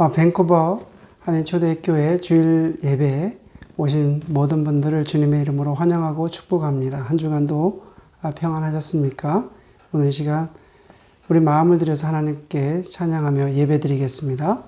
밴쿠버 한인초대교회 주일 예배에 오신 모든 분들을 주님의 이름으로 환영하고 축복합니다. 한 주간도 평안하셨습니까? 오늘 시간 우리 마음을 들여서 하나님께 찬양하며 예배드리겠습니다.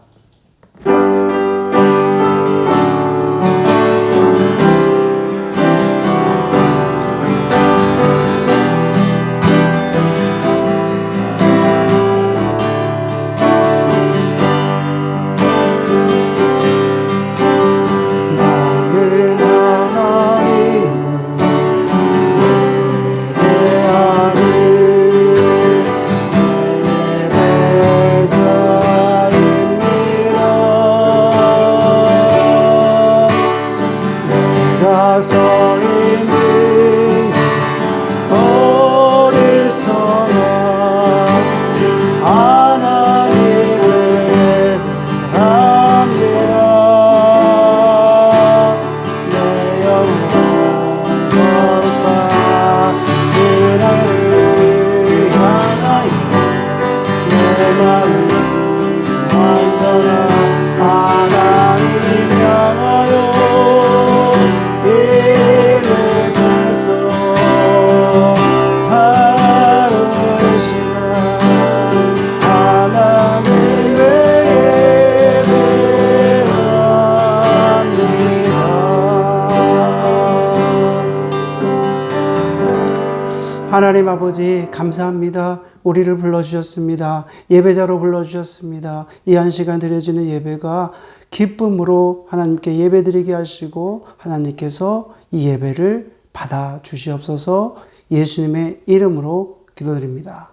하나님 아버지 감사합니다. 우리를 불러주셨습니다. 예배자로 불러주셨습니다. 이 한 시간 드려지는 예배가 기쁨으로 하나님께 예배드리게 하시고 하나님께서 이 예배를 받아 주시옵소서. 예수님의 이름으로 기도드립니다.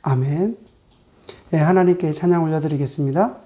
아멘. 네, 하나님께 찬양 올려드리겠습니다.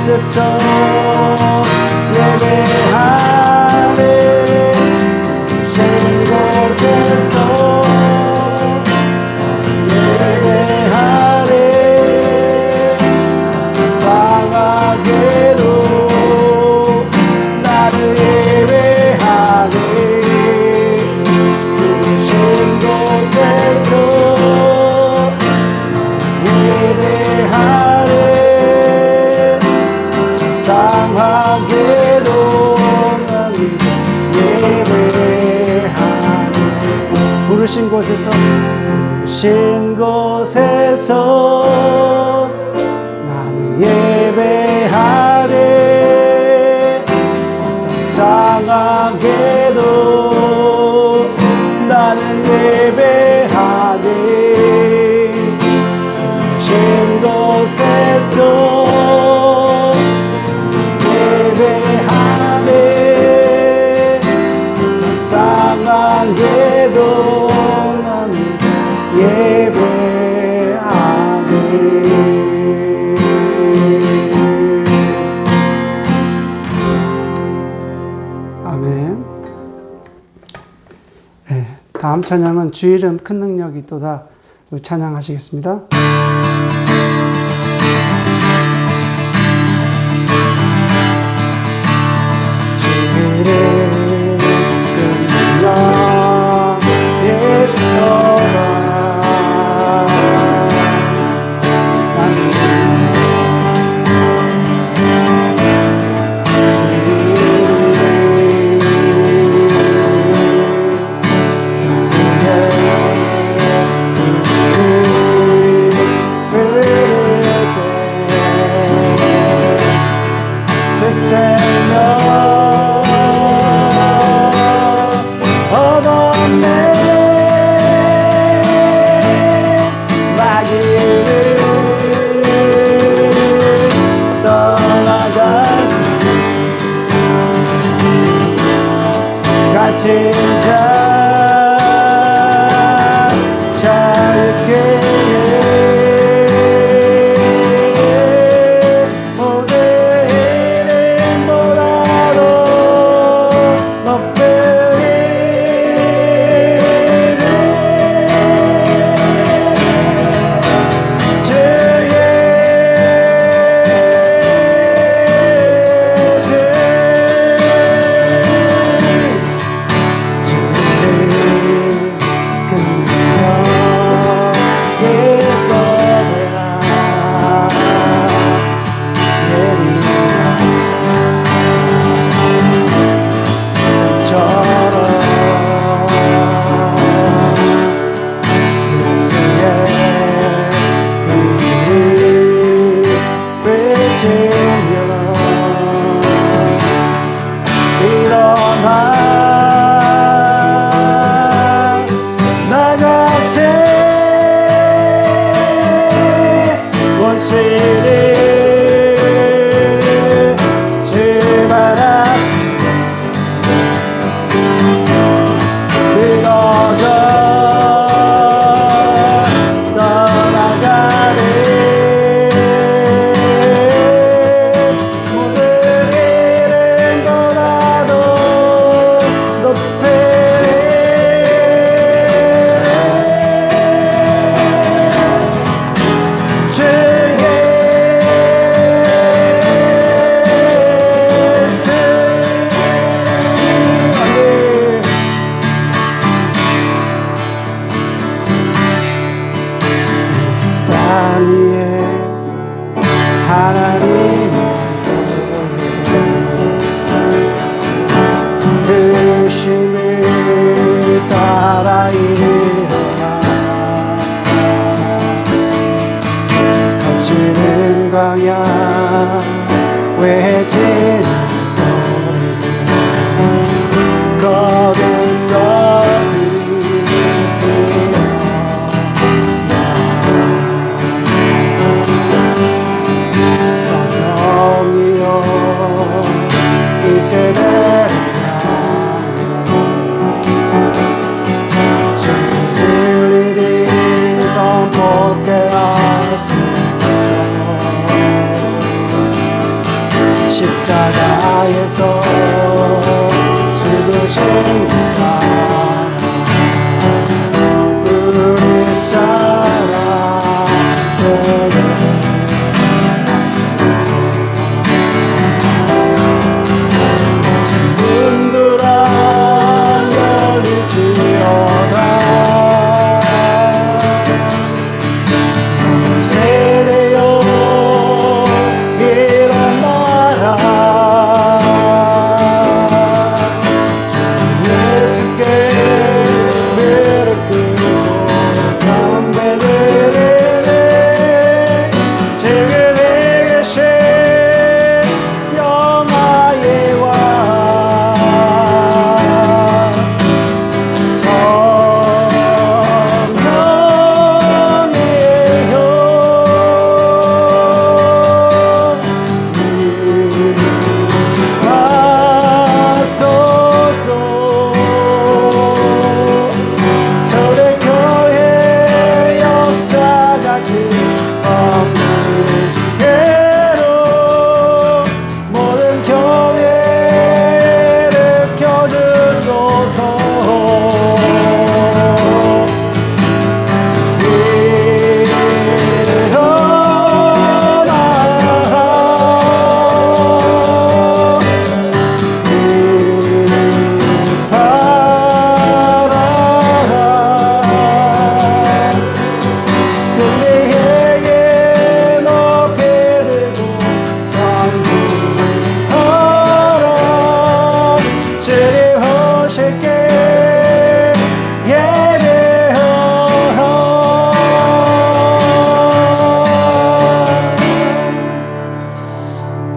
곳에서 예배하네. 쉴 곳에서 부으신 곳에서 부으신 곳에서 나는 예배하네. 어떤 상황에도 나는 예배하네. 부으신 곳에서 예배하네. 어떤 상황에도 나는 예배하네. 아멘. 네, 다음 찬양은 주 이름 큰 능력이 있도다 찬양하시겠습니다. 주 이름 큰 능력이 있도다. 십자가에서 죽으신 그 사랑 우리 사랑들을 문들아 열릴지어다 세대여 일어나라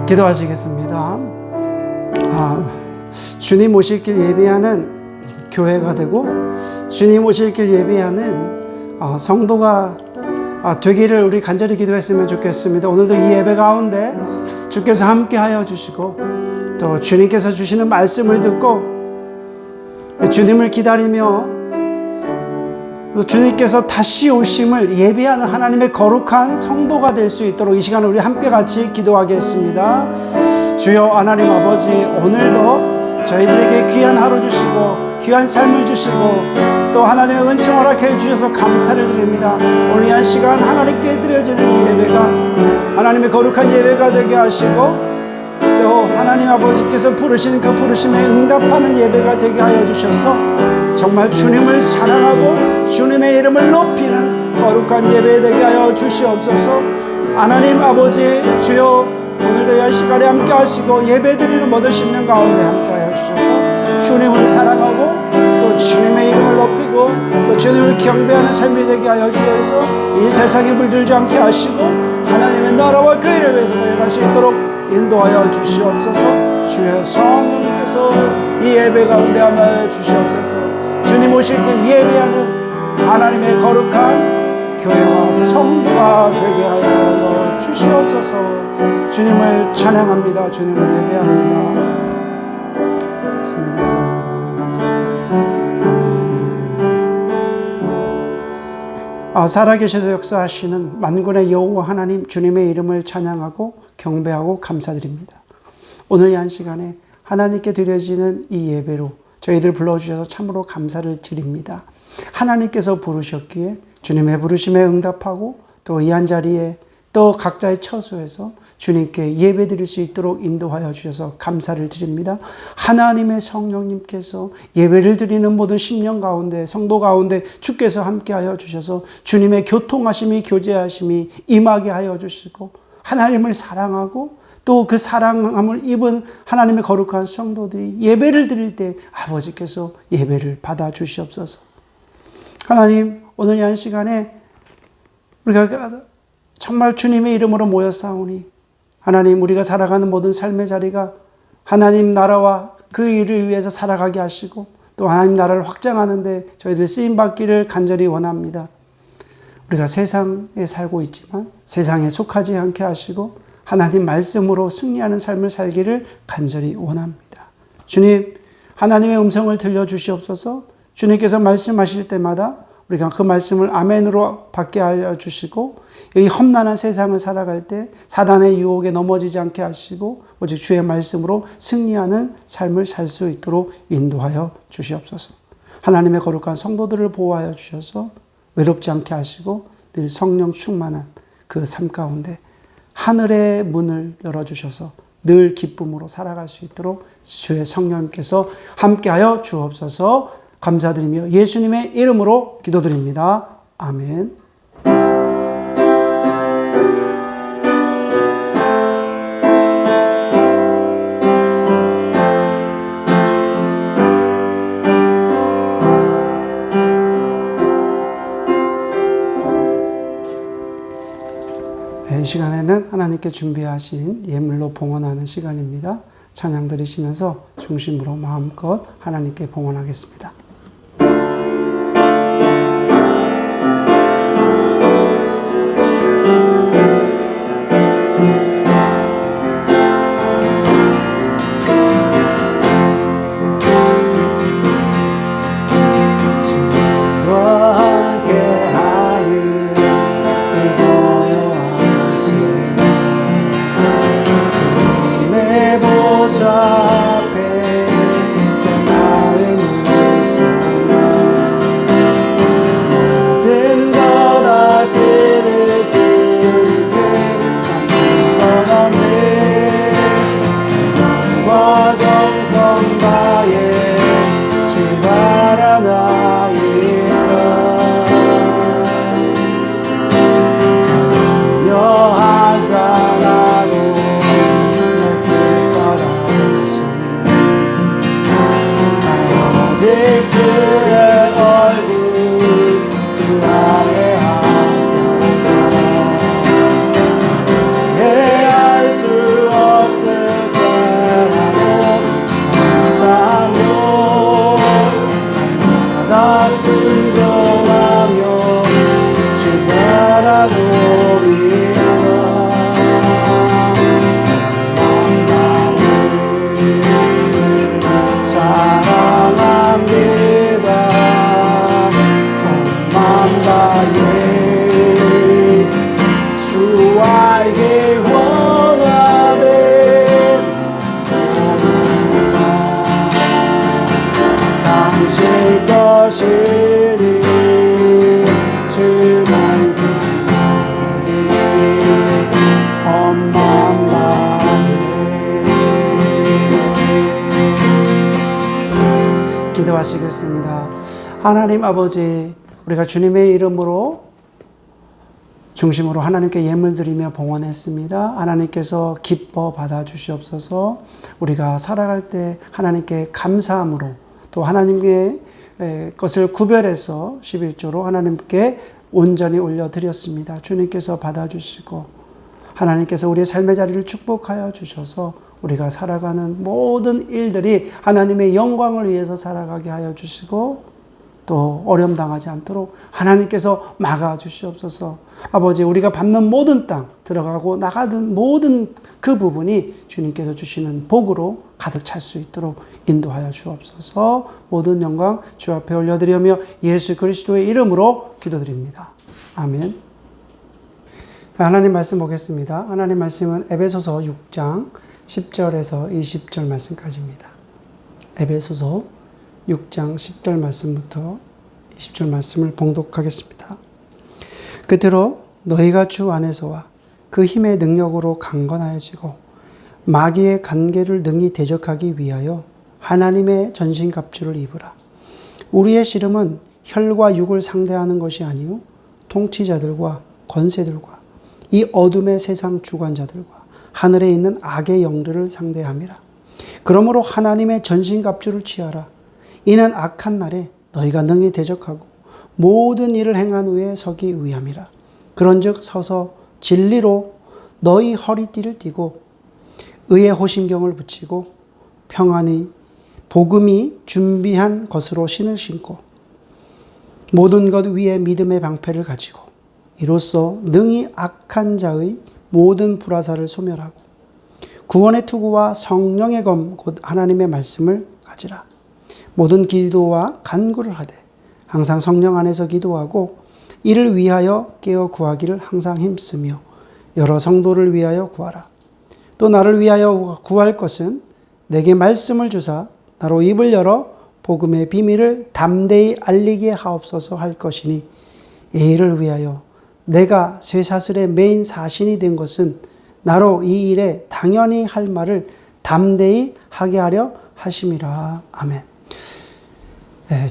기도하시겠습니다. 주님 오실 길 예비하는 교회가 되고 주님 오실 길 예비하는 성도가 되기를 우리 간절히 기도했으면 좋겠습니다. 오늘도 이 예배 가운데 주께서 함께하여 주시고 또 주님께서 주시는 말씀을 듣고 주님을 기다리며 주님께서 다시 오심을 예비하는 하나님의 거룩한 성도가 될 수 있도록 이 시간을 우리 함께 같이 기도하겠습니다. 주여 하나님 아버지, 오늘도 저희들에게 귀한 하루 주시고 귀한 삶을 주시고 또 하나님의 은총 허락해 주셔서 감사를 드립니다. 오늘 이 한 시간 하나님께 드려지는 이 예배가 하나님의 거룩한 예배가 되게 하시고 또 하나님 아버지께서 부르시는 그 부르심에 응답하는 예배가 되게 하여 주셔서 정말 주님을 사랑하고 주님의 이름을 높이는 거룩한 예배 되게 하여 주시옵소서. 하나님 아버지 주여, 오늘도 이 시간에 함께 하시고 예배드리는 모든 심령 가운데 함께 하여 주셔서 주님을 사랑하고 또 주님의 이름을 높이고 또 주님을 경배하는 삶이 되게 하여 주셔서 이 세상에 물들지 않게 하시고 하나님의 나라와 그 일을 위해서 나아갈 수 있도록 인도하여 주시옵소서. 주의 성령님께서 이 예배 가운데 함께하여 주시옵소서. 주님 오실 길 예배하는 하나님의 거룩한 교회와 성도가 되게 하여 주시옵소서. 주님을 찬양합니다. 주님을 예배합니다. 성령을 기도합니다. 살아계셔서 역사하시는 만군의 여호와 하나님, 주님의 이름을 찬양하고 경배하고 감사드립니다. 오늘 이 한 시간에 하나님께 드려지는 이 예배로 저희들 불러주셔서 참으로 감사를 드립니다. 하나님께서 부르셨기에 주님의 부르심에 응답하고 또 이 한 자리에 또 각자의 처소에서 주님께 예배 드릴 수 있도록 인도하여 주셔서 감사를 드립니다. 하나님의 성령님께서 예배를 드리는 모든 심령 가운데 성도 가운데 주께서 함께하여 주셔서 주님의 교통하심이 교제하심이 임하게 하여 주시고 하나님을 사랑하고 또 그 사랑함을 입은 하나님의 거룩한 성도들이 예배를 드릴 때 아버지께서 예배를 받아 주시옵소서. 하나님, 오늘 이 한 시간에 우리가 정말 주님의 이름으로 모였사오니 하나님, 우리가 살아가는 모든 삶의 자리가 하나님 나라와 그 일을 위해서 살아가게 하시고 또 하나님 나라를 확장하는 데 저희들 쓰임받기를 간절히 원합니다. 우리가 세상에 살고 있지만 세상에 속하지 않게 하시고 하나님 말씀으로 승리하는 삶을 살기를 간절히 원합니다. 주님, 하나님의 음성을 들려주시옵소서. 주님께서 말씀하실 때마다 우리가 그 말씀을 아멘으로 받게 하여 주시고 이 험난한 세상을 살아갈 때 사단의 유혹에 넘어지지 않게 하시고 오직 주의 말씀으로 승리하는 삶을 살 수 있도록 인도하여 주시옵소서. 하나님의 거룩한 성도들을 보호하여 주셔서 외롭지 않게 하시고 늘 성령 충만한 그 삶 가운데 하늘의 문을 열어주셔서 늘 기쁨으로 살아갈 수 있도록 주의 성령님께서 함께하여 주옵소서. 감사드리며 예수님의 이름으로 기도드립니다. 아멘. 이 시간에는 하나님께 준비하신 예물로 봉헌하는 시간입니다. 찬양 드리시면서 중심으로 마음껏 하나님께 봉헌하겠습니다. 여하잖아도 내 슬퍼라 기도하시겠습니다. 하나님 아버지, 우리가 주님의 이름으로 중심으로 하나님께 예물 드리며 봉헌했습니다. 하나님께서 기뻐 받아주시옵소서. 우리가 살아갈 때 하나님께 감사함으로 또 하나님의 것을 구별해서 11조로 하나님께 온전히 올려드렸습니다. 주님께서 받아주시고 하나님께서 우리의 삶의 자리를 축복하여 주셔서 우리가 살아가는 모든 일들이 하나님의 영광을 위해서 살아가게 하여 주시고 또 어려움 당하지 않도록 하나님께서 막아주시옵소서. 아버지, 우리가 밟는 모든 땅, 들어가고 나가는 모든 그 부분이 주님께서 주시는 복으로 가득 찰 수 있도록 인도하여 주옵소서. 모든 영광 주 앞에 올려드리며 예수 그리스도의 이름으로 기도드립니다. 아멘. 하나님 말씀 보겠습니다. 하나님 말씀은 에베소서 6장 10절에서 20절 말씀까지입니다. 에베소서 6장 10절 말씀부터 20절 말씀을 봉독하겠습니다. 그대로 너희가 주 안에서와 그 힘의 능력으로 강건하여지고 마귀의 관계를 능히 대적하기 위하여 하나님의 전신갑주를 입으라. 우리의 씨름은 혈과 육을 상대하는 것이 아니요 통치자들과 권세들과 이 어둠의 세상 주관자들과 하늘에 있는 악의 영들을 상대함이라. 그러므로 하나님의 전신갑주를 취하라. 이는 악한 날에 너희가 능히 대적하고 모든 일을 행한 후에 서기 위함이라. 그런즉 서서 진리로 너희 허리띠를 띠고 의의 호심경을 붙이고 평안히 복음이 준비한 것으로 신을 신고 모든 것 위에 믿음의 방패를 가지고 이로써 능히 악한 자의 모든 불화살을 소멸하고 구원의 투구와 성령의 검 곧 하나님의 말씀을 가지라. 모든 기도와 간구를 하되 항상 성령 안에서 기도하고 이를 위하여 깨어 구하기를 항상 힘쓰며 여러 성도를 위하여 구하라. 또 나를 위하여 구할 것은 내게 말씀을 주사 나로 입을 열어 복음의 비밀을 담대히 알리게 하옵소서 할 것이니 이 일을 위하여 내가 쇠사슬의 메인 사신이 된 것은 나로 이 일에 당연히 할 말을 담대히 하게 하려 하심이라. 아멘.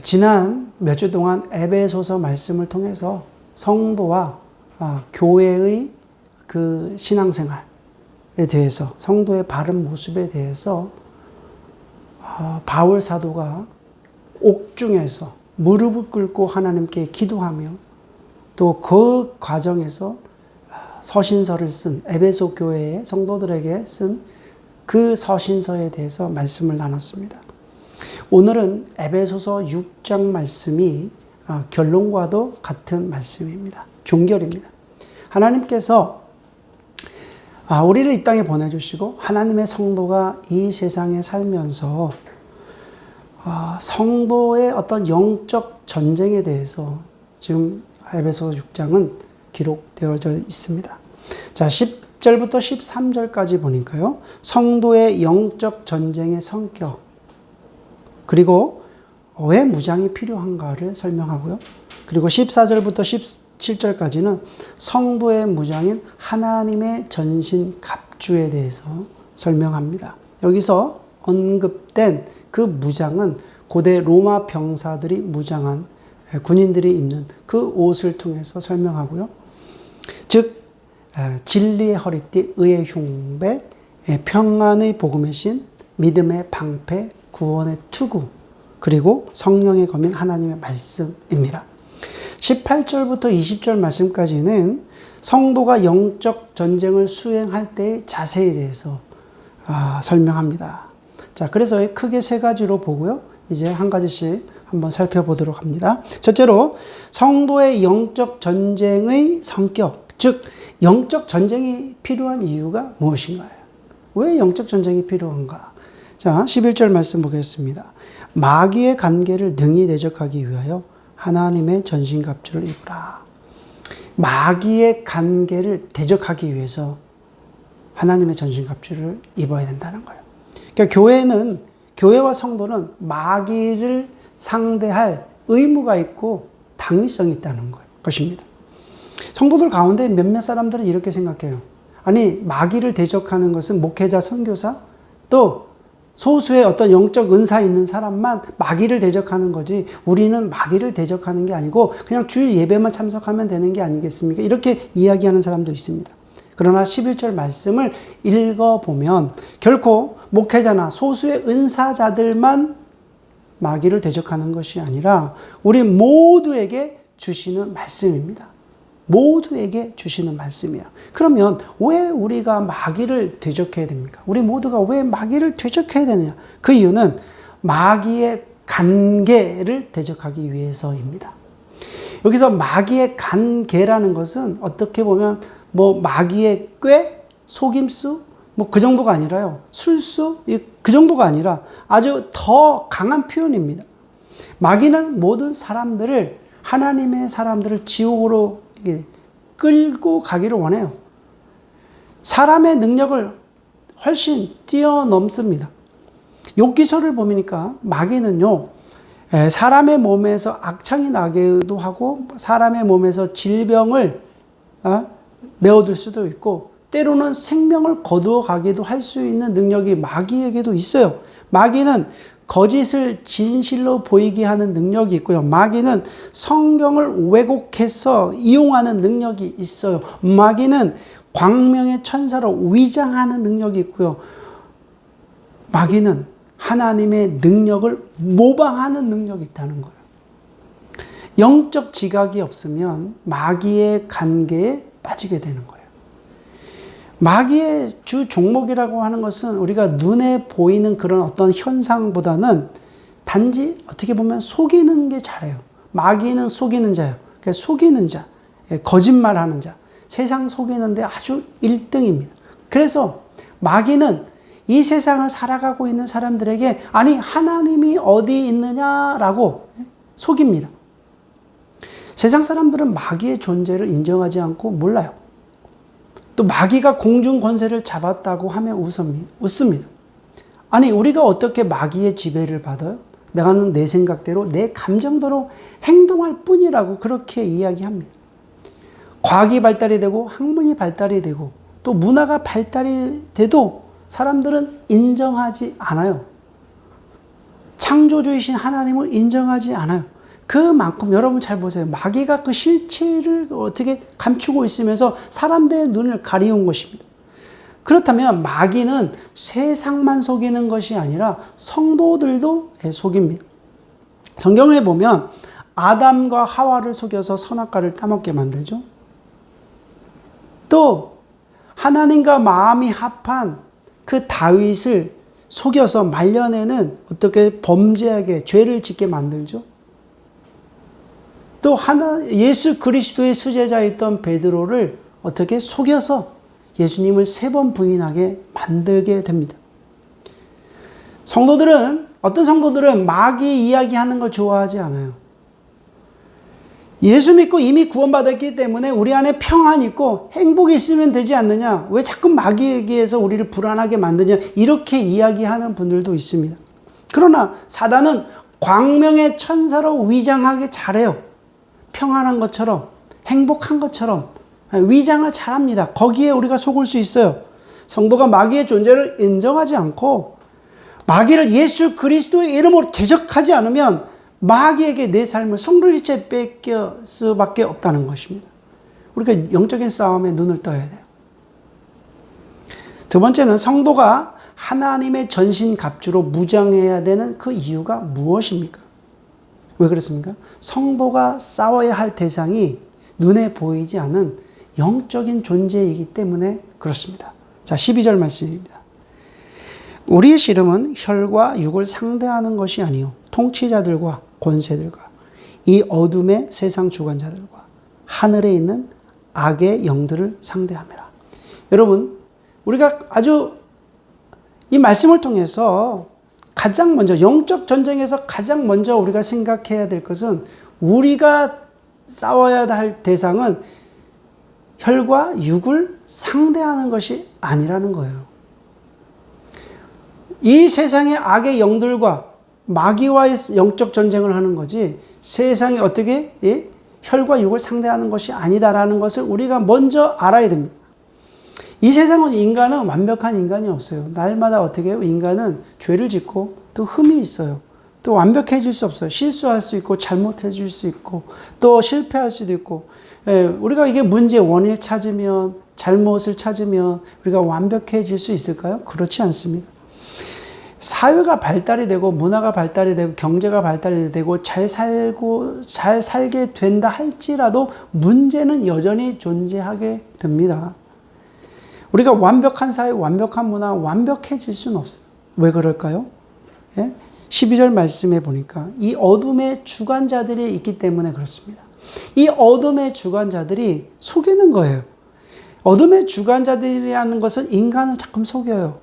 지난 몇 주 동안 에베소서 말씀을 통해서 성도와 교회의 그 신앙생활에 대해서 성도의 바른 모습에 대해서 바울 사도가 옥중에서 무릎을 꿇고 하나님께 기도하며 또 그 과정에서 서신서를 쓴 에베소 교회의 성도들에게 쓴 그 서신서에 대해서 말씀을 나눴습니다. 오늘은 에베소서 6장 말씀이 결론과도 같은 말씀입니다. 종결입니다. 하나님께서 우리를 이 땅에 보내주시고 하나님의 성도가 이 세상에 살면서 성도의 어떤 영적 전쟁에 대해서 지금 에베소서 6장은 기록되어져 있습니다. 자, 10절부터 13절까지 보니까요. 성도의 영적 전쟁의 성격, 그리고 왜 무장이 필요한가를 설명하고요. 그리고 14절부터 17절까지는 성도의 무장인 하나님의 전신 갑주에 대해서 설명합니다. 여기서 언급된 그 무장은 고대 로마 병사들이 무장한 군인들이 입는 그 옷을 통해서 설명하고요. 즉 진리의 허리띠, 의의 흉배, 평안의 복음의 신, 믿음의 방패, 구원의 투구, 그리고 성령의 검인 하나님의 말씀입니다. 18절부터 20절 말씀까지는 성도가 영적 전쟁을 수행할 때의 자세에 대해서 설명합니다. 자, 그래서 크게 세 가지로 보고요. 이제 한 가지씩 한번 살펴보도록 합니다. 첫째로 성도의 영적 전쟁의 성격, 즉 영적 전쟁이 필요한 이유가 무엇인가요? 왜 영적 전쟁이 필요한가? 자, 11절 말씀 보겠습니다. 마귀의 관계를 능히 대적하기 위하여 하나님의 전신갑주를 입으라. 마귀의 관계를 대적하기 위해서 하나님의 전신갑주를 입어야 된다는 거예요. 그러니까 교회와 성도는 마귀를 상대할 의무가 있고 당위성이 있다는 것입니다. 성도들 가운데 몇몇 사람들은 이렇게 생각해요. 아니, 마귀를 대적하는 것은 목회자, 선교사, 또 소수의 어떤 영적 은사 있는 사람만 마귀를 대적하는 거지, 우리는 마귀를 대적하는 게 아니고 그냥 주일 예배만 참석하면 되는 게 아니겠습니까? 이렇게 이야기하는 사람도 있습니다. 그러나 11절 말씀을 읽어보면 결코 목회자나 소수의 은사자들만 마귀를 대적하는 것이 아니라 우리 모두에게 주시는 말씀입니다. 모두에게 주시는 말씀이야. 그러면 왜 우리가 마귀를 대적해야 됩니까? 우리 모두가 왜 마귀를 대적해야 되느냐? 그 이유는 마귀의 간계를 대적하기 위해서입니다. 여기서 마귀의 간계라는 것은 어떻게 보면 마귀의 꾀, 속임수, 그 정도가 아니라요. 술수, 그 정도가 아니라 아주 더 강한 표현입니다. 마귀는 모든 사람들을, 하나님의 사람들을 지옥으로 끌고 가기를 원해요. 사람의 능력을 훨씬 뛰어넘습니다. 욥기서를 보니까 마귀는요, 사람의 몸에서 악창이 나기도 하고 사람의 몸에서 질병을 메어둘 수도 있고 때로는 생명을 거두어 가기도 할 수 있는 능력이 마귀에게도 있어요. 마귀는 거짓을 진실로 보이게 하는 능력이 있고요. 마귀는 성경을 왜곡해서 이용하는 능력이 있어요. 마귀는 광명의 천사로 위장하는 능력이 있고요. 마귀는 하나님의 능력을 모방하는 능력이 있다는 거예요. 영적 지각이 없으면 마귀의 관계에 빠지게 되는 거예요. 마귀의 주 종목이라고 하는 것은 우리가 눈에 보이는 그런 어떤 현상보다는 단지 어떻게 보면 속이는 게 잘해요. 마귀는 속이는 자예요. 그러니까 속이는 자, 거짓말하는 자, 세상 속이는데 아주 1등입니다. 그래서 마귀는 이 세상을 살아가고 있는 사람들에게 아니 하나님이 어디 있느냐라고 속입니다. 세상 사람들은 마귀의 존재를 인정하지 않고 몰라요. 또 마귀가 공중 권세를 잡았다고 하면 웃습니다. 아니 우리가 어떻게 마귀의 지배를 받아요? 나는 내 생각대로 내 감정대로 행동할 뿐이라고 그렇게 이야기합니다. 과학이 발달이 되고 학문이 발달이 되고 또 문화가 발달이 돼도 사람들은 인정하지 않아요. 창조주이신 하나님을 인정하지 않아요. 그만큼 여러분 잘 보세요. 마귀가 그 실체를 어떻게 감추고 있으면서 사람들의 눈을 가리운 것입니다. 그렇다면 마귀는 세상만 속이는 것이 아니라 성도들도 속입니다. 성경에 보면 아담과 하와를 속여서 선악과를 따먹게 만들죠. 또 하나님과 마음이 합한 그 다윗을 속여서 말년에는 어떻게 범죄하게 죄를 짓게 만들죠. 또 예수 그리스도의 수제자였던 베드로를 어떻게 속여서 예수님을 3번 부인하게 만들게 됩니다. 어떤 성도들은 마귀 이야기하는 걸 좋아하지 않아요. 예수 믿고 이미 구원받았기 때문에 우리 안에 평안이 있고 행복이 있으면 되지 않느냐? 왜 자꾸 마귀 얘기해서 우리를 불안하게 만드냐? 이렇게 이야기하는 분들도 있습니다. 그러나 사단은 광명의 천사로 위장하기 잘해요. 평안한 것처럼 행복한 것처럼 위장을 잘합니다. 거기에 우리가 속을 수 있어요. 성도가 마귀의 존재를 인정하지 않고 마귀를 예수 그리스도의 이름으로 대적하지 않으면 마귀에게 내 삶을 송두리째 뺏길 수밖에 없다는 것입니다. 우리가 영적인 싸움에 눈을 떠야 돼요. 두 번째는 성도가 하나님의 전신갑주로 무장해야 되는 그 이유가 무엇입니까? 왜 그렇습니까? 성도가 싸워야 할 대상이 눈에 보이지 않은 영적인 존재이기 때문에 그렇습니다. 자, 12절 말씀입니다. 우리의 씨름은 혈과 육을 상대하는 것이 아니요 통치자들과 권세들과 이 어둠의 세상 주관자들과 하늘에 있는 악의 영들을 상대함이라. 여러분, 우리가 아주 이 말씀을 통해서 가장 먼저 영적 전쟁에서 가장 먼저 우리가 생각해야 될 것은 우리가 싸워야 할 대상은 혈과 육을 상대하는 것이 아니라는 거예요. 이 세상의 악의 영들과 마귀와의 영적 전쟁을 하는 거지 세상이 어떻게 혈과 육을 상대하는 것이 아니다라는 것을 우리가 먼저 알아야 됩니다. 이 세상은 인간은 완벽한 인간이 없어요. 날마다 어떻게 해요? 인간은 죄를 짓고 또 흠이 있어요. 또 완벽해질 수 없어요. 실수할 수 있고 잘못해질 수 있고 또 실패할 수도 있고. 우리가 이게 문제의 원인을 찾으면 잘못을 찾으면 우리가 완벽해질 수 있을까요? 그렇지 않습니다. 사회가 발달이 되고 문화가 발달이 되고 경제가 발달이 되고 잘 살게 된다 할지라도 문제는 여전히 존재하게 됩니다. 우리가 완벽한 사회, 완벽한 문화, 완벽해질 수는 없어요. 왜 그럴까요? 12절 말씀해 보니까 이 어둠의 주관자들이 있기 때문에 그렇습니다. 이 어둠의 주관자들이 속이는 거예요. 어둠의 주관자들이라는 것은 인간을 자꾸 속여요.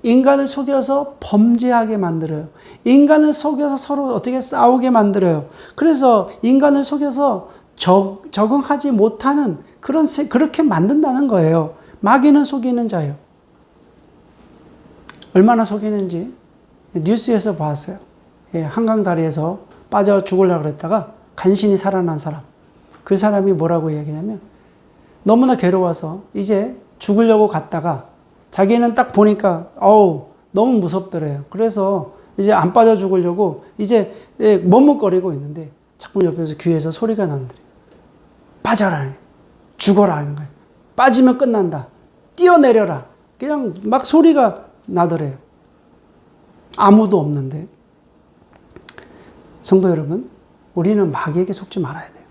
인간을 속여서 범죄하게 만들어요. 인간을 속여서 서로 어떻게 싸우게 만들어요. 그래서 인간을 속여서 적응하지 못하는 그렇게 만든다는 거예요. 마귀는 속이는 자예요. 얼마나 속이는지 뉴스에서 봤어요. 한강 다리에서 빠져 죽으려고 그랬다가 간신히 살아난 사람. 그 사람이 뭐라고 이야기냐면 너무나 괴로워서 이제 죽으려고 갔다가 자기는 딱 보니까 너무 무섭더래요. 그래서 이제 안 빠져 죽으려고 이제 머뭇거리고 있는데 자꾸 옆에서 귀에서 소리가 나는데요. 빠져라. 죽어라 하는 거예요. 빠지면 끝난다. 뛰어내려라. 그냥 막 소리가 나더래요. 아무도 없는데. 성도 여러분, 우리는 마귀에게 속지 말아야 돼요.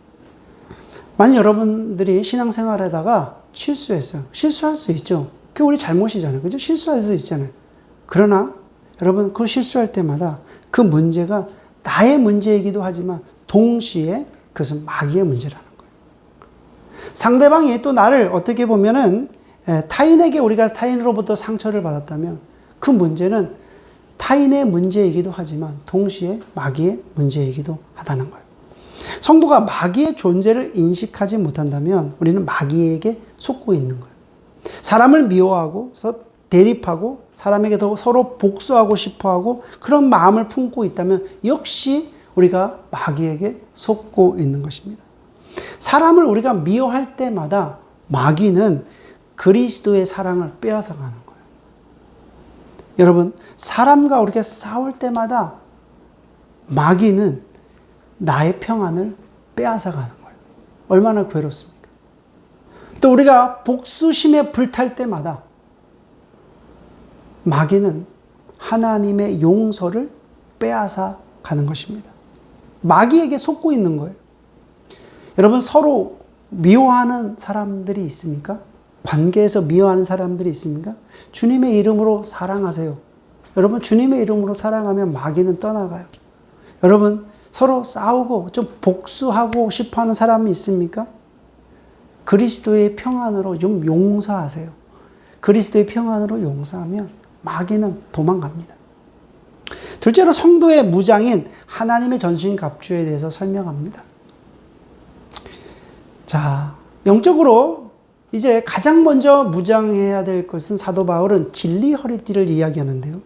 만약 여러분들이 신앙생활하다가 실수했어요. 실수할 수 있죠. 그게 우리 잘못이잖아요. 그죠? 실수할 수 있잖아요. 그러나 여러분 그 실수할 때마다 그 문제가 나의 문제이기도 하지만 동시에 그것은 마귀의 문제라는 거예요. 상대방이 또 나를 어떻게 보면은 타인에게 우리가 타인으로부터 상처를 받았다면 그 문제는 타인의 문제이기도 하지만 동시에 마귀의 문제이기도 하다는 거예요. 성도가 마귀의 존재를 인식하지 못한다면 우리는 마귀에게 속고 있는 거예요. 사람을 미워하고 대립하고 사람에게 더 서로 복수하고 싶어하고 그런 마음을 품고 있다면 역시 우리가 마귀에게 속고 있는 것입니다. 사람을 우리가 미워할 때마다 마귀는 그리스도의 사랑을 빼앗아가는 거예요. 여러분, 사람과 우리가 싸울 때마다 마귀는 나의 평안을 빼앗아가는 거예요. 얼마나 괴롭습니까? 또 우리가 복수심에 불탈 때마다 마귀는 하나님의 용서를 빼앗아 가는 것입니다. 마귀에게 속고 있는 거예요. 여러분, 서로 미워하는 사람들이 있습니까? 관계에서 미워하는 사람들이 있습니까? 주님의 이름으로 사랑하세요. 여러분, 주님의 이름으로 사랑하면 마귀는 떠나가요. 여러분, 서로 싸우고 좀 복수하고 싶어하는 사람이 있습니까? 그리스도의 평안으로 좀 용서하세요. 그리스도의 평안으로 용서하면 마귀는 도망갑니다. 둘째로 성도의 무장인 하나님의 전신갑주에 대해서 설명합니다. 자, 영적으로 이제 가장 먼저 무장해야 될 것은 사도 바울은 진리 허리띠를 이야기하는데요.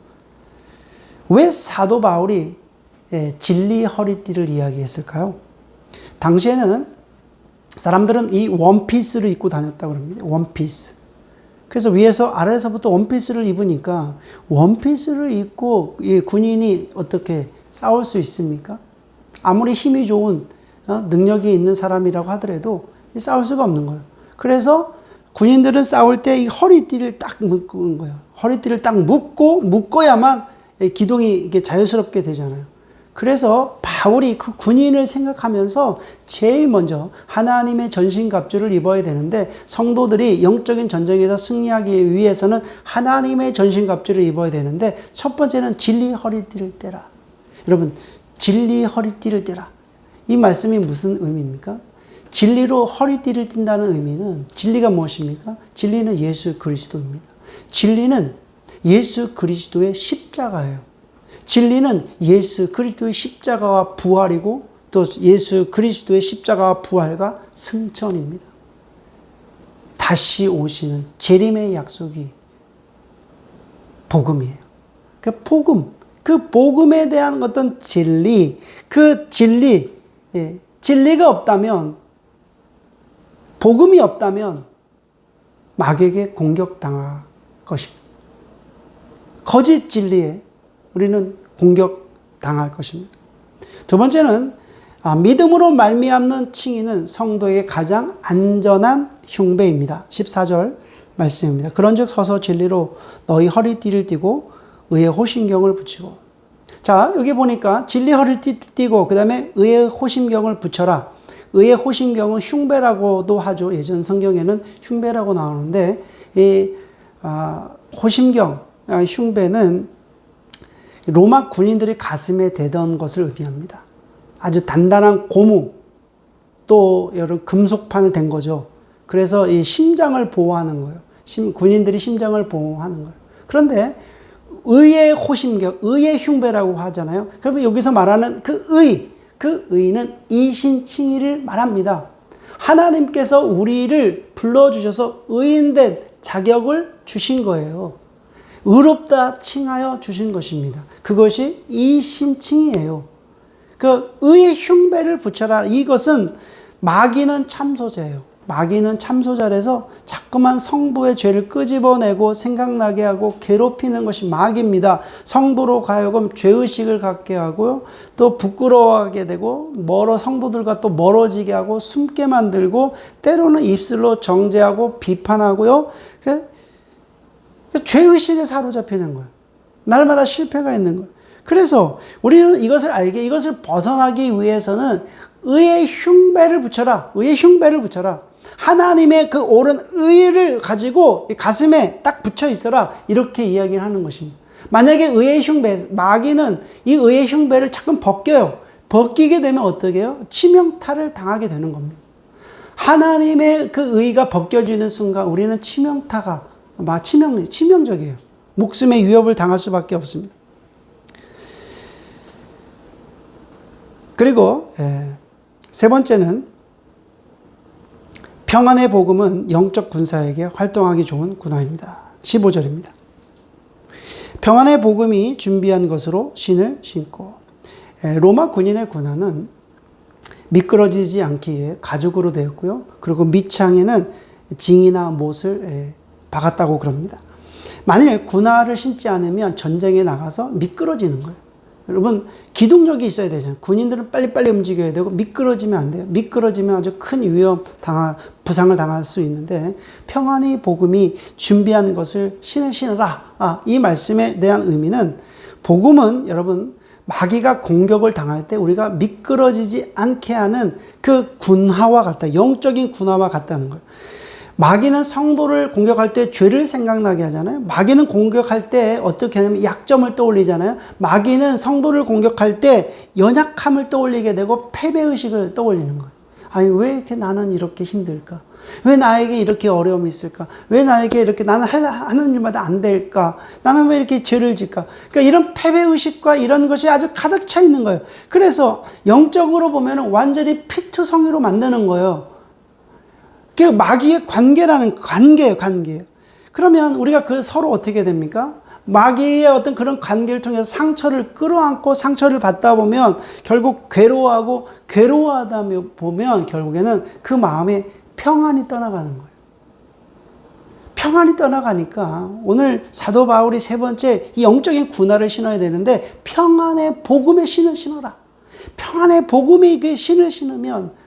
왜 사도 바울이 진리 허리띠를 이야기했을까요? 당시에는 사람들은 이 원피스를 입고 다녔다고 합니다. 원피스. 그래서 위에서 아래에서부터 원피스를 입으니까 원피스를 입고 이 군인이 어떻게 싸울 수 있습니까? 아무리 힘이 좋은 능력이 있는 사람이라고 하더라도 싸울 수가 없는 거예요. 그래서 군인들은 싸울 때 이 허리띠를 딱 묶은 거예요. 허리띠를 딱 묶어야만 기동이 이게 자유스럽게 되잖아요. 그래서 바울이 그 군인을 생각하면서 제일 먼저 하나님의 전신갑주를 입어야 되는데 성도들이 영적인 전쟁에서 승리하기 위해서는 하나님의 전신갑주를 입어야 되는데 첫 번째는 진리 허리띠를 떼라. 여러분, 진리 허리띠를 떼라. 이 말씀이 무슨 의미입니까? 진리로 허리띠를 띈다는 의미는 진리가 무엇입니까? 진리는 예수 그리스도입니다. 진리는 예수 그리스도의 십자가예요. 진리는 예수 그리스도의 십자가와 부활이고 또 예수 그리스도의 십자가와 부활과 승천입니다. 다시 오시는 재림의 약속이 복음이에요. 그 복음에 대한 어떤 진리, 진리가 없다면, 복음이 없다면 마귀에게 공격당할 것입니다. 거짓 진리에 우리는 공격당할 것입니다. 두 번째는 믿음으로 말미암는 칭의는 성도에게 가장 안전한 흉배입니다. 14절 말씀입니다. 그런즉 서서 진리로 너희 허리띠를 띠고 의의 호심경을 붙이고. 자, 여기 보니까 진리 허리띠 띠고 그 다음에 의의 호심경을 붙여라. 의의 호심경은 흉배라고도 하죠. 예전 성경에는 흉배라고 나오는데 이 호심경, 흉배는 로마 군인들이 가슴에 대던 것을 의미합니다. 아주 단단한 고무, 또 여러 금속판을 댄 거죠. 그래서 이 심장을 보호하는 거예요. 군인들이 심장을 보호하는 거예요. 그런데 의의 호심경, 의의 흉배라고 하잖아요. 그러면 여기서 말하는 그 의는 이신칭의를 말합니다. 하나님께서 우리를 불러주셔서 의인된 자격을 주신 거예요. 의롭다 칭하여 주신 것입니다. 그것이 이신칭이에요. 그 의의 흉배를 붙여라. 이것은 마귀는 참소자예요. 마귀는 참소자라서 자꾸만 성도의 죄를 끄집어내고 생각나게 하고 괴롭히는 것이 마귀입니다. 성도로 가여금 죄의식을 갖게 하고요. 또 부끄러워하게 되고 성도들과 또 멀어지게 하고 숨게 만들고 때로는 입술로 정죄하고 비판하고요. 죄의식에 사로잡히는 거예요. 날마다 실패가 있는 거예요. 그래서 우리는 이것을 벗어나기 위해서는 의의 흉배를 붙여라. 의의 흉배를 붙여라. 하나님의 그 옳은 의를 가지고 가슴에 딱 붙여 있어라. 이렇게 이야기를 하는 것입니다. 만약에 의의 흉배, 마귀는 이 의의 흉배를 자꾸 벗겨요. 벗기게 되면 어떻게 해요? 치명타를 당하게 되는 겁니다. 하나님의 그 의가 벗겨지는 순간 우리는 치명적이에요. 목숨의 위협을 당할 수밖에 없습니다. 그리고 세 번째는 평안의 복음은 영적 군사에게 활동하기 좋은 군화입니다. 15절입니다. 평안의 복음이 준비한 것으로 신을 신고. 로마 군인의 군화는 미끄러지지 않기 위해 가죽으로 되었고요. 그리고 밑창에는 징이나 못을 박았다고 그럽니다. 만일 군화를 신지 않으면 전쟁에 나가서 미끄러지는 거예요. 여러분, 기동력이 있어야 되잖아요. 군인들은 빨리빨리 움직여야 되고 미끄러지면 안 돼요. 미끄러지면 아주 큰 부상을 당할 수 있는데 평안의 복음이 준비한 것을 신을 신으라. 이 말씀에 대한 의미는 복음은 여러분 마귀가 공격을 당할 때 우리가 미끄러지지 않게 하는 그 군화와 같다. 영적인 군화와 같다는 거예요. 마귀는 성도를 공격할 때 죄를 생각나게 하잖아요. 마귀는 공격할 때 어떻게 하냐면 약점을 떠올리잖아요. 마귀는 성도를 공격할 때 연약함을 떠올리게 되고 패배의식을 떠올리는 거예요. 아니, 왜 이렇게 나는 이렇게 힘들까? 왜 나에게 이렇게 어려움이 있을까? 왜 나에게 이렇게 나는 하는 일마다 안 될까? 나는 왜 이렇게 죄를 질까? 그러니까 이런 패배의식과 이런 것이 아주 가득 차 있는 거예요. 그래서 영적으로 보면 완전히 피투성이로 만드는 거예요. 그 마귀의 관계예요. 그러면 우리가 서로 어떻게 됩니까? 마귀의 어떤 그런 관계를 통해서 상처를 끌어안고 상처를 받다 보면 결국 괴로워하다 보면 결국에는 그 마음에 평안이 떠나가는 거예요. 평안이 떠나가니까 오늘 사도 바울이 세 번째 이 영적인 군화를 신어야 되는데 평안의 복음의 신을 신어라. 평안의 복음의 그 신을 신으면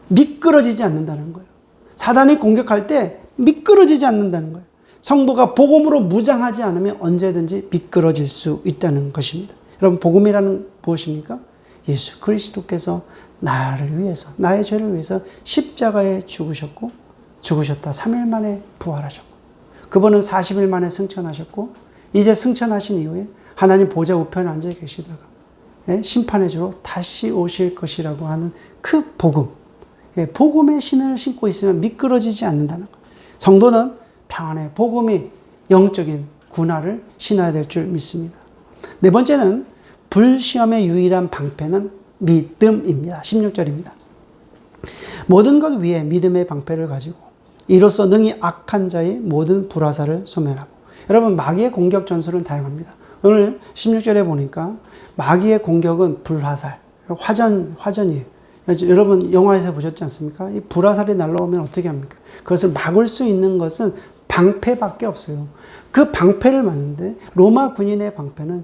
미끄러지지 않는다는 거예요. 사단이 공격할 때 미끄러지지 않는다는 거예요. 성도가 복음으로 무장하지 않으면 언제든지 미끄러질 수 있다는 것입니다. 여러분, 복음이라는 무엇입니까? 예수 그리스도께서 나를 위해서, 나의 죄를 위해서 십자가에 죽으셨다. 3일 만에 부활하셨고, 그분은 40일 만에 승천하셨고, 이제 승천하신 이후에 하나님 보좌 우편에 앉아 계시다가 심판의 주로 다시 오실 것이라고 하는 그 복음, 복음의 신을 신고 있으면 미끄러지지 않는다는 것. 성도는 평안의 복음이 영적인 군화를 신어야 될 줄 믿습니다. 네 번째는 불시험의 유일한 방패는 믿음입니다. 16절입니다. 모든 것 위에 믿음의 방패를 가지고 이로써 능히 악한 자의 모든 불화살을 소멸하고. 여러분, 마귀의 공격 전술은 다양합니다. 오늘 16절에 보니까 마귀의 공격은 불화살, 화전이에요. 여러분 영화에서 보셨지 않습니까? 이 불화살이 날라오면 어떻게 합니까? 그것을 막을 수 있는 것은 방패밖에 없어요. 그 방패를 막는데 로마 군인의 방패는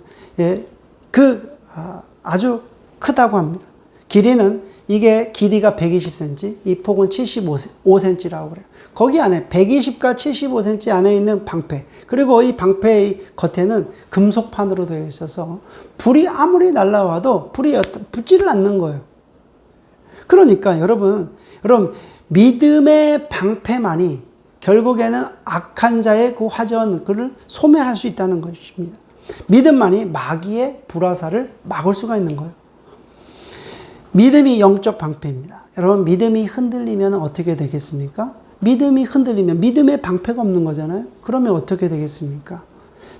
아주 크다고 합니다. 길이는 이게 길이가 120cm, 이 폭은 75cm라고 그래요. 거기 안에 120과 75cm 안에 있는 방패, 그리고 이 방패의 겉에는 금속판으로 되어 있어서 불이 아무리 날라와도 불이 붙지를 않는 거예요. 그러니까 여러분 믿음의 방패만이 결국에는 악한 자의 그 화전 그를 소멸할 수 있다는 것입니다. 믿음만이 마귀의 불화살을 막을 수가 있는 거예요. 믿음이 영적 방패입니다. 여러분 믿음이 흔들리면 어떻게 되겠습니까? 믿음이 흔들리면 믿음의 방패가 없는 거잖아요. 그러면 어떻게 되겠습니까?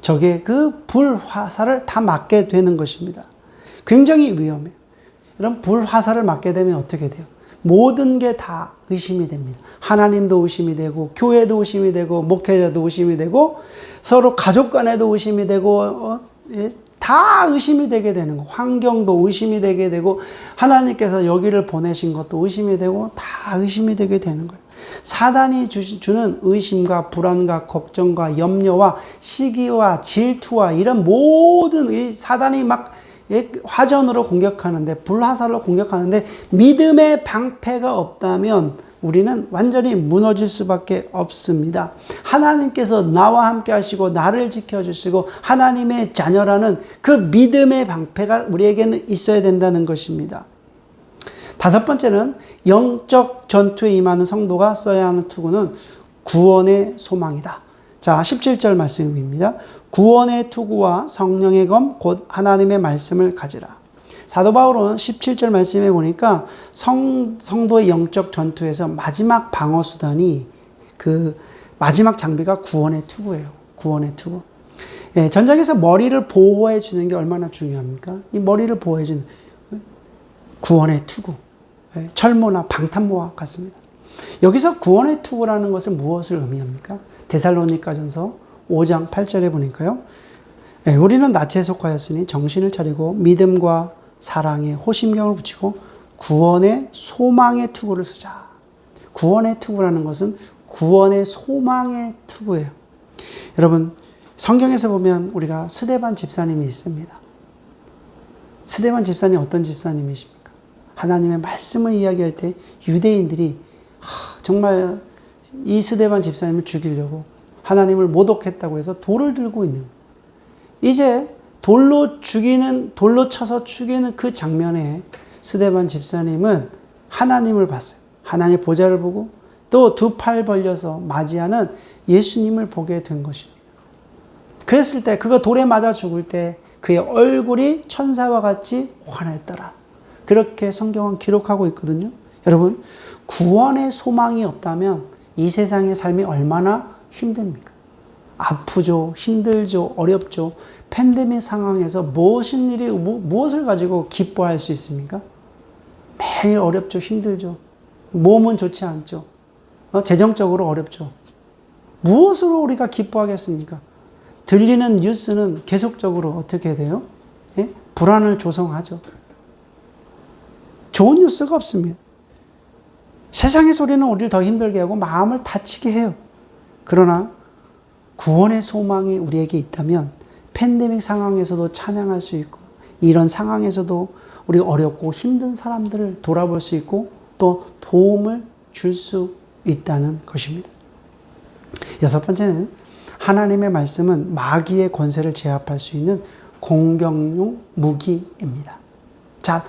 적의 그 불화살을 다 맞게 되는 것입니다. 굉장히 위험해요. 여러분 불화살을 맞게 되면 어떻게 돼요? 모든 게 다 의심이 됩니다. 하나님도 의심이 되고 교회도 의심이 되고 목회자도 의심이 되고 서로 가족 간에도 의심이 되고 다 의심이 되게 되는 거. 환경도 의심이 되게 되고 하나님께서 여기를 보내신 것도 의심이 되고 다 의심이 되게 되는 거예요. 사단이 주는 의심과 불안과 걱정과 염려와 시기와 질투와 이런 모든 이 사단이 막 화전으로 공격하는데 불화살로 공격하는데 믿음의 방패가 없다면 우리는 완전히 무너질 수밖에 없습니다. 하나님께서 나와 함께 하시고 나를 지켜주시고 하나님의 자녀라는 그 믿음의 방패가 우리에게는 있어야 된다는 것입니다. 다섯 번째는 영적 전투에 임하는 성도가 써야 하는 투구는 구원의 소망이다. 자, 17절 말씀입니다. 구원의 투구와 성령의 검 곧 하나님의 말씀을 가지라. 사도 바울은 17절 말씀에 보니까 성도의 영적 전투에서 마지막 방어 수단이 그 마지막 장비가 구원의 투구예요. 구원의 투구. 전쟁에서 머리를 보호해 주는 게 얼마나 중요합니까? 이 머리를 보호해 주는 구원의 투구. 철모나 방탄모와 같습니다. 여기서 구원의 투구라는 것은 무엇을 의미합니까? 데살로니가전서 5장 8절에 보니까요. 우리는 나치에 속하였으니 정신을 차리고 믿음과 사랑에 호심경을 붙이고 구원의 소망의 투구를 쓰자. 구원의 투구라는 것은 구원의 소망의 투구예요. 여러분 성경에서 보면 우리가 스데반 집사님이 있습니다. 스데반 집사님 어떤 집사님이십니까? 하나님의 말씀을 이야기할 때 유대인들이 정말 이 스데반 집사님을 죽이려고 하나님을 모독했다고 해서 돌을 들고 있는 거예요. 이제 돌로 쳐서 죽이는 그 장면에 스데반 집사님은 하나님을 봤어요. 하나님의 보좌를 보고 또 두 팔 벌려서 맞이하는 예수님을 보게 된 것입니다. 그랬을 때 그가 돌에 맞아 죽을 때 그의 얼굴이 천사와 같이 환했더라. 그렇게 성경은 기록하고 있거든요. 여러분 구원의 소망이 없다면 이 세상의 삶이 얼마나 힘듭니까? 아프죠, 힘들죠, 어렵죠. 팬데믹 상황에서 무엇을 가지고 기뻐할 수 있습니까? 매일 어렵죠, 힘들죠. 몸은 좋지 않죠. 재정적으로 어렵죠. 무엇으로 우리가 기뻐하겠습니까? 들리는 뉴스는 계속적으로 어떻게 돼요? 불안을 조성하죠. 좋은 뉴스가 없습니다. 세상의 소리는 우리를 더 힘들게 하고 마음을 다치게 해요. 그러나 구원의 소망이 우리에게 있다면 팬데믹 상황에서도 찬양할 수 있고 이런 상황에서도 우리 어렵고 힘든 사람들을 돌아볼 수 있고 또 도움을 줄 수 있다는 것입니다. 여섯 번째는 하나님의 말씀은 마귀의 권세를 제압할 수 있는 공격용 무기입니다. 자,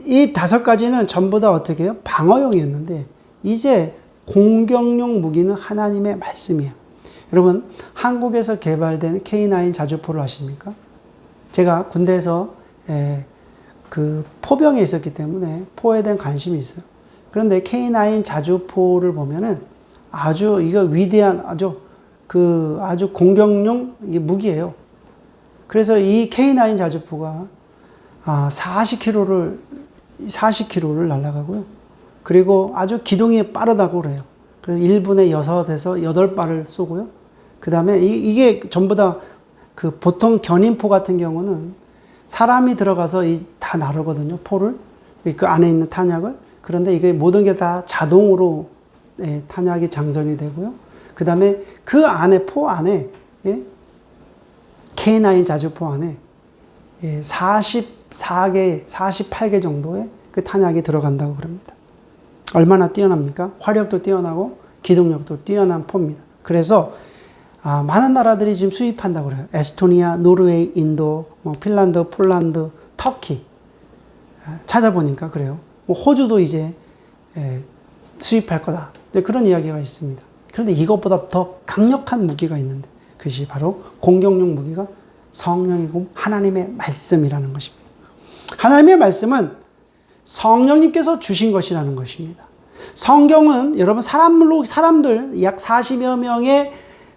이 다섯 가지는 전부 다 어떻게 해요? 방어용이었는데 이제 공격용 무기는 하나님의 말씀이에요. 여러분 한국에서 개발된 K9 자주포를 아십니까? 제가 군대에서 그 포병에 있었기 때문에 포에 대한 관심이 있어요. 그런데 K9 자주포를 보면은 아주 이거 위대한 아주 공격용 무기예요. 그래서 이 K9 자주포가 40km를 날아가고요. 그리고 아주 기동이 빠르다고 그래요. 그래서 1분에 6에서 8발을 쏘고요. 그 다음에 이게 전부 다 그 보통 견인포 같은 경우는 사람이 들어가서 다 나르거든요, 포를. 그 안에 있는 탄약을. 그런데 이게 모든 게 다 자동으로 탄약이 장전이 되고요. 그 다음에 그 안에 포 안에 K9 자주포 안에 44개, 48개 정도의 그 탄약이 들어간다고 그럽니다. 얼마나 뛰어납니까? 화력도 뛰어나고 기동력도 뛰어난 포입니다. 그래서 많은 나라들이 지금 수입한다고 그래요. 에스토니아, 노르웨이, 인도, 핀란드, 폴란드, 터키. 찾아보니까 그래요. 호주도 이제 수입할 거다. 그런 이야기가 있습니다. 그런데 이것보다 더 강력한 무기가 있는데 그것이 바로 공격용 무기가 성령이고 하나님의 말씀이라는 것입니다. 하나님의 말씀은 성령님께서 주신 것이라는 것입니다. 성경은 여러분 사람들 약 40여 명의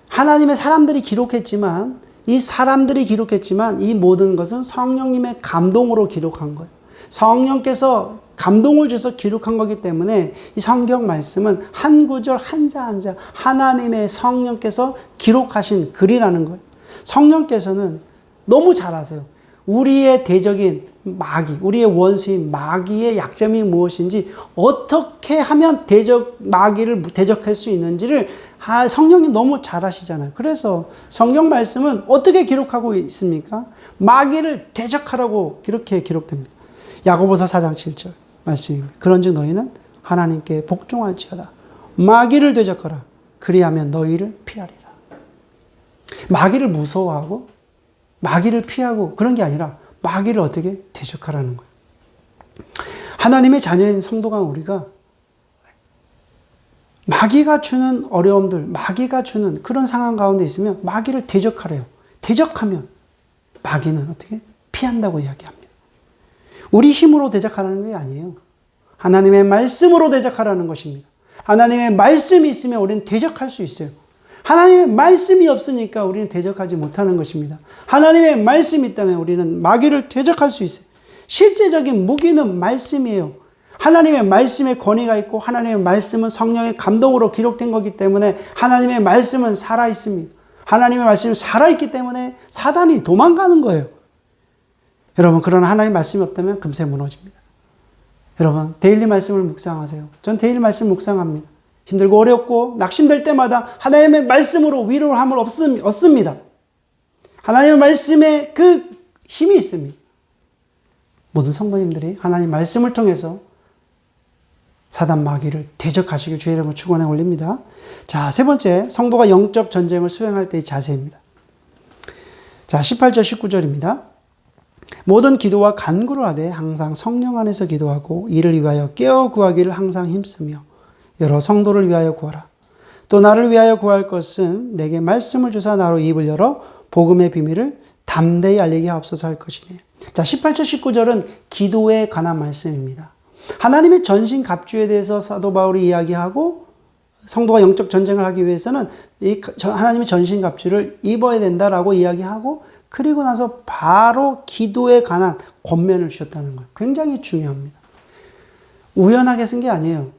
하나님의 사람들이 기록했지만 이 모든 것은 성령님의 감동으로 기록한 거예요. 성령께서 감동을 주셔서 기록한 거기 때문에 이 성경 말씀은 한 구절 한자 한자 하나님의 성령께서 기록하신 글이라는 거예요. 성령께서는 너무 잘 아세요. 우리의 대적인 마귀, 우리의 원수인 마귀의 약점이 무엇인지, 어떻게 하면 마귀를 대적할 수 있는지를 성령님 너무 잘 아시잖아요. 그래서 성경 말씀은 어떻게 기록하고 있습니까? 마귀를 대적하라고 이렇게 기록됩니다. 야고보서 4장 7절 말씀입니다. 그런즉 너희는 하나님께 복종할지어다. 마귀를 대적하라. 그리하면 너희를 피하리라. 마귀를 무서워하고 마귀를 피하고 그런 게 아니라 마귀를 어떻게 대적하라는 거예요. 하나님의 자녀인 성도가 우리가 마귀가 주는 어려움들, 마귀가 주는 그런 상황 가운데 있으면 마귀를 대적하래요. 대적하면 마귀는 어떻게 피한다고 이야기합니다. 우리 힘으로 대적하라는 게 아니에요. 하나님의 말씀으로 대적하라는 것입니다. 하나님의 말씀이 있으면 우리는 대적할 수 있어요. 하나님의 말씀이 없으니까 우리는 대적하지 못하는 것입니다. 하나님의 말씀이 있다면 우리는 마귀를 대적할 수 있어요. 실제적인 무기는 말씀이에요. 하나님의 말씀에 권위가 있고 하나님의 말씀은 성령의 감동으로 기록된 거기 때문에 하나님의 말씀은 살아있습니다. 하나님의 말씀이 살아있기 때문에 사단이 도망가는 거예요. 여러분, 그러나 하나님의 말씀이 없다면 금세 무너집니다. 여러분, 데일리 말씀을 묵상하세요. 전 데일리 말씀 묵상합니다. 힘들고 어렵고 낙심될 때마다 하나님의 말씀으로 위로함을 얻습니다. 하나님의 말씀에 그 힘이 있습니다. 모든 성도님들이 하나님의 말씀을 통해서 사단 마귀를 대적하시길 주의 이름으로 축원해 올립니다. 자, 세 번째, 성도가 영적 전쟁을 수행할 때의 자세입니다. 자, 18절 19절입니다. 모든 기도와 간구를 하되 항상 성령 안에서 기도하고 이를 위하여 깨어 구하기를 항상 힘쓰며 여러 성도를 위하여 구하라. 또 나를 위하여 구할 것은 내게 말씀을 주사 나로 입을 열어 복음의 비밀을 담대히 알리게 하옵소서 할 것이니. 자, 18절 19절은 기도에 관한 말씀입니다. 하나님의 전신 갑주에 대해서 사도 바울이 이야기하고 성도가 영적 전쟁을 하기 위해서는 이 하나님의 전신 갑주를 입어야 된다라고 이야기하고 그리고 나서 바로 기도에 관한 권면을 주셨다는 거예요. 굉장히 중요합니다. 우연하게 쓴 게 아니에요.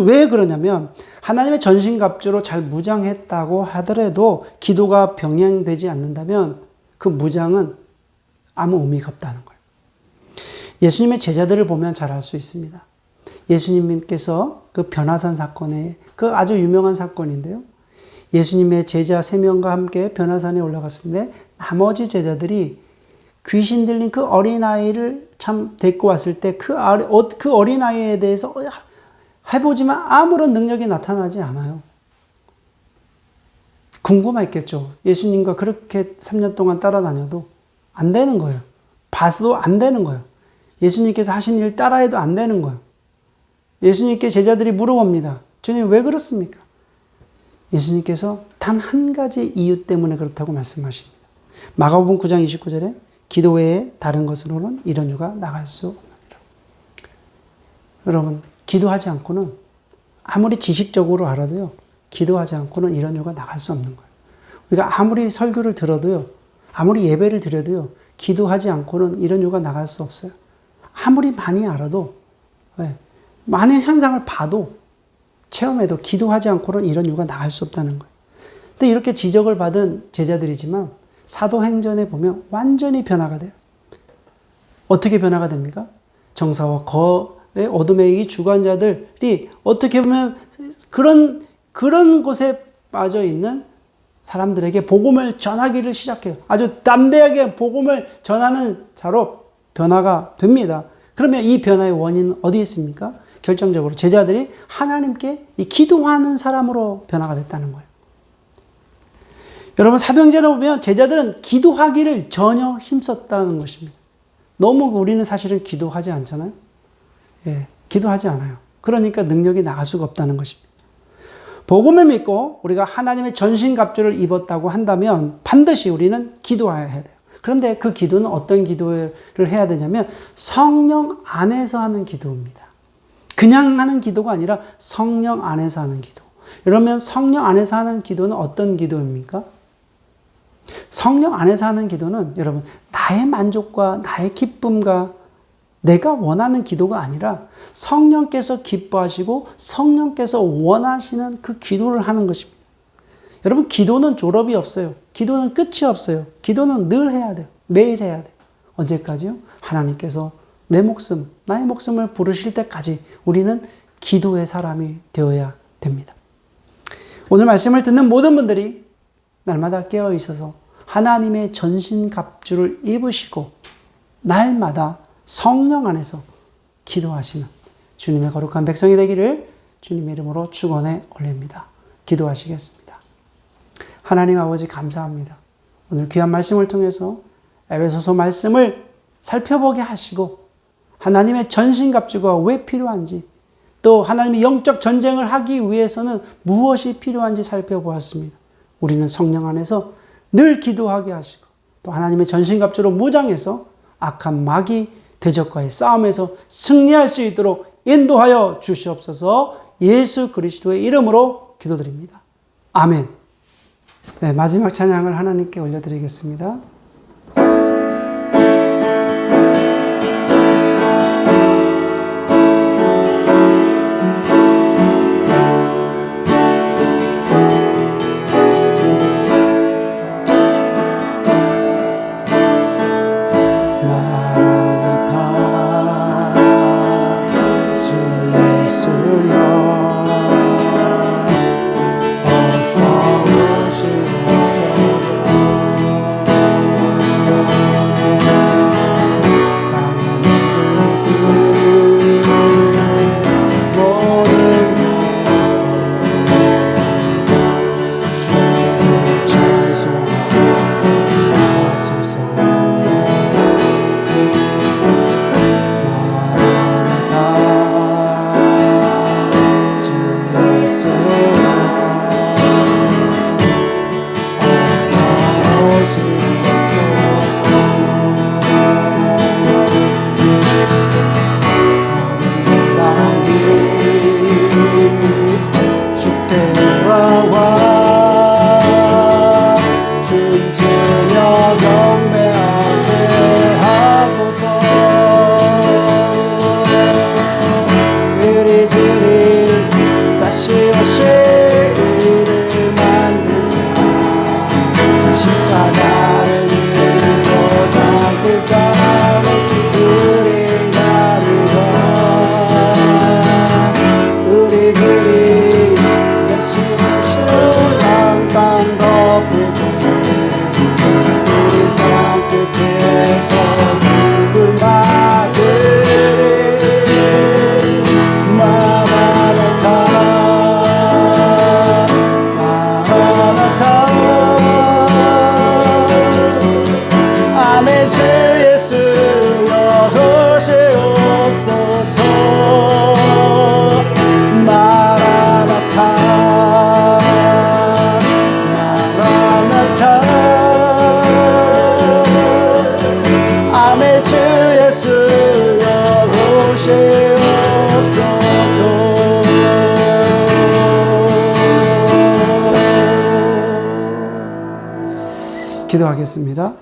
왜 그러냐면 하나님의 전신갑주로 잘 무장했다고 하더라도 기도가 병행되지 않는다면 그 무장은 아무 의미가 없다는 거예요. 예수님의 제자들을 보면 잘 알 수 있습니다. 예수님께서 그 변화산 사건에 그 아주 유명한 사건인데요. 예수님의 제자 3명과 함께 변화산에 올라갔는데 나머지 제자들이 귀신 들린 그 어린아이를 참 데리고 왔을 때 그 어린아이에 대해서 해보지만 아무런 능력이 나타나지 않아요. 궁금했겠죠. 예수님과 그렇게 3년 동안 따라다녀도 안 되는 거예요. 봐도 안 되는 거예요. 예수님께서 하신 일 따라해도 안 되는 거예요. 예수님께 제자들이 물어봅니다. 주님, 왜 그렇습니까? 예수님께서 단 한 가지 이유 때문에 그렇다고 말씀하십니다. 마가복음 9장 29절에 기도 외에 다른 것으로는 이런 유가 나갈 수 없느니라. 여러분, 기도하지 않고는 아무리 지식적으로 알아도요, 기도하지 않고는 이런 유가 나갈 수 없는 거예요. 우리가 아무리 설교를 들어도요, 아무리 예배를 드려도요, 기도하지 않고는 이런 유가 나갈 수 없어요. 아무리 많이 알아도, 많은 현상을 봐도, 체험해도 기도하지 않고는 이런 유가 나갈 수 없다는 거예요. 근데 이렇게 지적을 받은 제자들이지만 사도행전에 보면 완전히 변화가 돼요. 어떻게 변화가 됩니까? 정사와 거의 어둠의 이 주관자들이 어떻게 보면 그런 곳에 빠져 있는 사람들에게 복음을 전하기를 시작해요. 아주 담대하게 복음을 전하는 자로 변화가 됩니다. 그러면 이 변화의 원인은 어디에 있습니까? 결정적으로 제자들이 하나님께 이 기도하는 사람으로 변화가 됐다는 거예요. 여러분, 사도행전을 보면 제자들은 기도하기를 전혀 힘썼다는 것입니다. 너무 우리는 사실은 기도하지 않잖아요. 예, 기도하지 않아요. 그러니까 능력이 나갈 수가 없다는 것입니다. 복음을 믿고 우리가 하나님의 전신갑주를 입었다고 한다면 반드시 우리는 기도해야 돼요. 그런데 그 기도는 어떤 기도를 해야 되냐면 성령 안에서 하는 기도입니다. 그냥 하는 기도가 아니라 성령 안에서 하는 기도. 그러면 성령 안에서 하는 기도는 어떤 기도입니까? 성령 안에서 하는 기도는 여러분, 나의 만족과 나의 기쁨과 내가 원하는 기도가 아니라 성령께서 기뻐하시고 성령께서 원하시는 그 기도를 하는 것입니다. 여러분, 기도는 졸업이 없어요. 기도는 끝이 없어요. 기도는 늘 해야 돼요. 매일 해야 돼요. 언제까지요? 하나님께서 내 목숨, 나의 목숨을 부르실 때까지 우리는 기도의 사람이 되어야 됩니다. 오늘 말씀을 듣는 모든 분들이 날마다 깨어 있어서 하나님의 전신갑주를 입으시고 날마다 성령 안에서 기도하시는 주님의 거룩한 백성이 되기를 주님의 이름으로 축원해 올립니다. 기도하시겠습니다. 하나님 아버지, 감사합니다. 오늘 귀한 말씀을 통해서 에베소서 말씀을 살펴보게 하시고 하나님의 전신갑주가 왜 필요한지, 또 하나님의 영적 전쟁을 하기 위해서는 무엇이 필요한지 살펴보았습니다. 우리는 성령 안에서 늘 기도하게 하시고 또 하나님의 전신갑주로 무장해서 악한 마귀 대적과의 싸움에서 승리할 수 있도록 인도하여 주시옵소서. 예수 그리스도의 이름으로 기도드립니다. 아멘. 네, 마지막 찬양을 하나님께 올려드리겠습니다. 기도하겠습니다.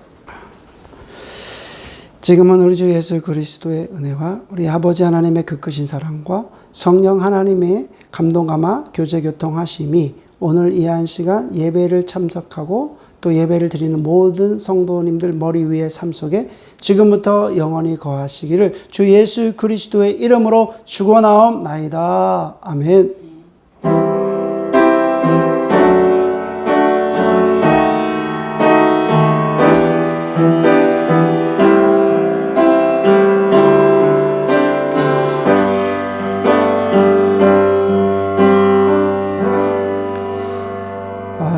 지금은 우리 주 예수 그리스도의 은혜와 우리 아버지 하나님의 그 크신 사랑과 성령 하나님의 감동 감화 교제 교통하심이 오늘 이 한 시간 예배를 참석하고 또 예배를 드리는 모든 성도님들 머리 위에 삶 속에 지금부터 영원히 거하시기를 주 예수 그리스도의 이름으로 축원하옵나이다. 아멘.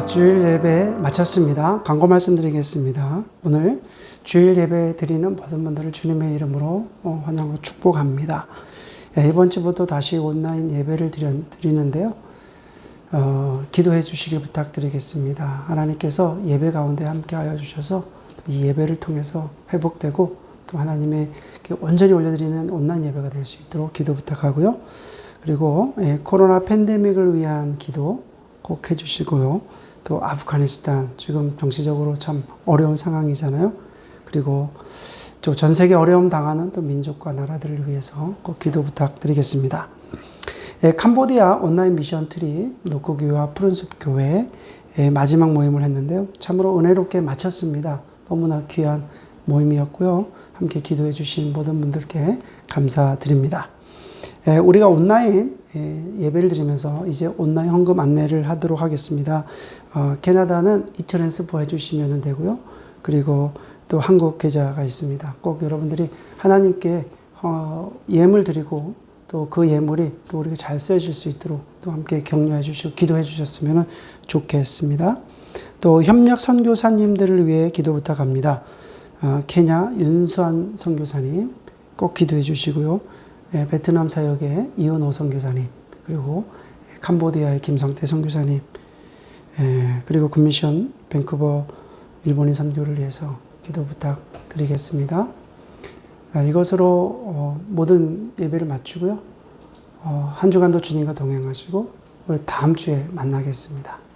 주일 예배 마쳤습니다. 광고 말씀드리겠습니다. 오늘 주일 예배 드리는 모든 분들을 주님의 이름으로 환영하고 축복합니다. 이번 주부터 다시 온라인 예배를 드리는데요. 기도해 주시길 부탁드리겠습니다. 하나님께서 예배 가운데 함께하여 주셔서 이 예배를 통해서 회복되고 또 하나님의 온전히 올려드리는 온라인 예배가 될 수 있도록 기도 부탁하고요. 그리고 코로나 팬데믹을 위한 기도 꼭 해주시고요. 또 아프가니스탄 지금 정치적으로 참 어려운 상황이잖아요. 그리고 또 전 세계 어려움 당하는 또 민족과 나라들을 위해서 꼭 기도 부탁드리겠습니다. 캄보디아 온라인 미션 트립 노코교회와 푸른숲 교회 마지막 모임을 했는데요. 참으로 은혜롭게 마쳤습니다. 너무나 귀한 모임이었고요. 함께 기도해 주신 모든 분들께 감사드립니다. 우리가 온라인 예배를 드리면서 이제 온라인 헌금 안내를 하도록 하겠습니다. 캐나다는 이트랜스퍼 해주시면 되고요. 그리고 또 한국 계좌가 있습니다. 꼭 여러분들이 하나님께 예물 드리고 또 그 예물이 또 우리가 잘 쓰여질 수 있도록 또 함께 격려해 주시고 기도해 주셨으면 좋겠습니다. 또 협력 선교사님들을 위해 기도 부탁합니다. 케냐 윤수환 선교사님 꼭 기도해 주시고요. 베트남 사역의 이은호 선교사님, 그리고 캄보디아의 김성태 선교사님, 그리고 굿미션 밴쿠버 일본인 선교를 위해서 기도 부탁드리겠습니다. 이것으로 모든 예배를 마치고요. 한 주간도 주님과 동행하시고 우리 다음 주에 만나겠습니다.